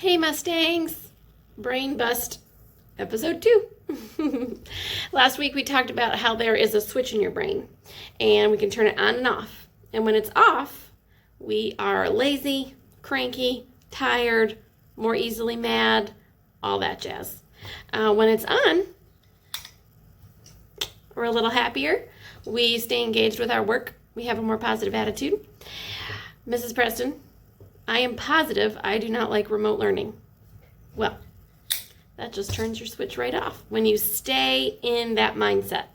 Hey Mustangs! Brain Bust episode 2. Last week we talked about how there is a switch in your brain and we can turn it on and off. And when it's off, we are lazy, cranky, tired, more easily mad, all that jazz. When it's on, we're a little happier. We stay engaged with our work. We have a more positive attitude. Mrs. Preston, I am positive I do not like remote learning. Well, that just turns your switch right off. When you stay in that mindset,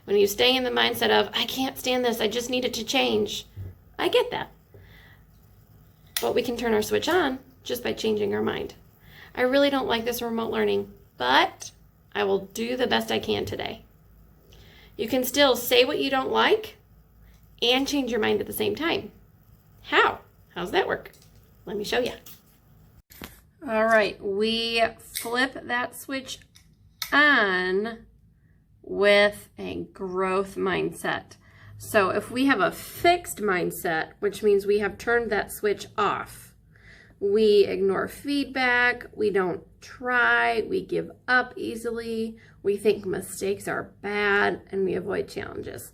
when you stay in the mindset of, I can't stand this, I just need it to change. I get that. But we can turn our switch on just by changing our mind. I really don't like this remote learning, but I will do the best I can today. You can still say what you don't like and change your mind at the same time. How? How's that work? Let me show you. All right, we flip that switch on with a growth mindset. So if we have a fixed mindset, which means we have turned that switch off, we ignore feedback, we don't try, we give up easily, we think mistakes are bad, and we avoid challenges.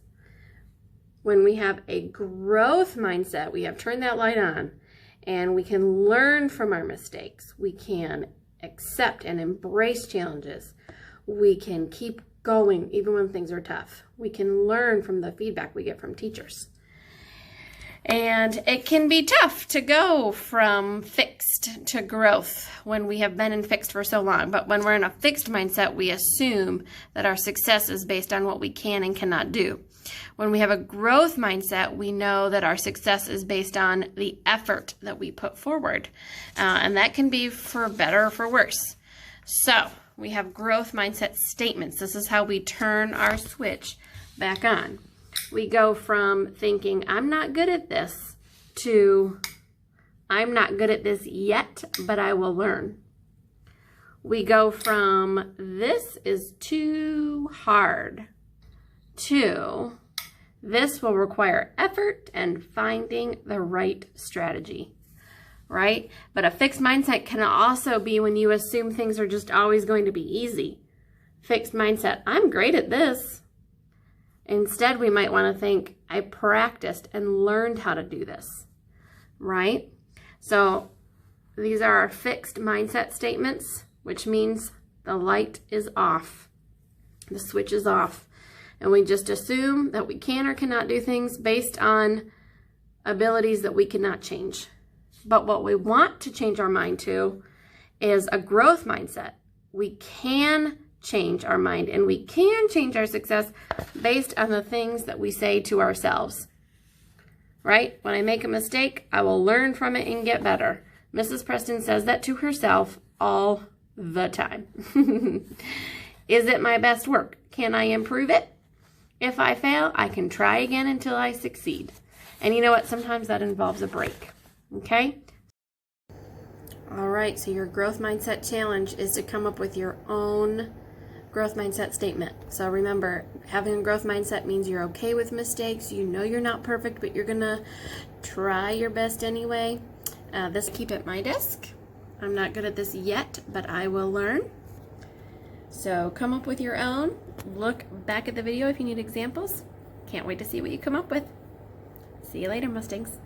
When we have a growth mindset, we have turned that light on, and we can learn from our mistakes. We can accept and embrace challenges. We can keep going even when things are tough. We can learn from the feedback we get from teachers. And it can be tough to go from fixed to growth when we have been in fixed for so long. But when we're in a fixed mindset, we assume that our success is based on what we can and cannot do. When we have a growth mindset, we know that our success is based on the effort that we put forward. And that can be for better or for worse. So we have growth mindset statements. This is how we turn our switch back on. We go from thinking, I'm not good at this, to I'm not good at this yet, but I will learn. We go from this is too hard to this will require effort and finding the right strategy, right? But a fixed mindset can also be when you assume things are just always going to be easy. Fixed mindset, I'm great at this. Instead, we might want to think, I practiced and learned how to do this, right? So these are our fixed mindset statements, which means the light is off. The switch is off. And we just assume that we can or cannot do things based on abilities that we cannot change. But what we want to change our mind to is a growth mindset. We can change our mind and we can change our success based on the things that we say to ourselves. Right? When I make a mistake, I will learn from it and get better. Mrs. Preston says that to herself all the time. Is it my best work? Can I improve it? If I fail, I can try again until I succeed. And you know what? Sometimes that involves a break. Okay? All right, so your growth mindset challenge is to come up with your own growth mindset statement. So remember, having a growth mindset means you're okay with mistakes. You know you're not perfect, but you're going to try your best anyway. This keep at my desk. I'm not good at this yet, but I will learn. So come up with your own. Look back at the video if you need examples. Can't wait to see what you come up with. See you later, Mustangs.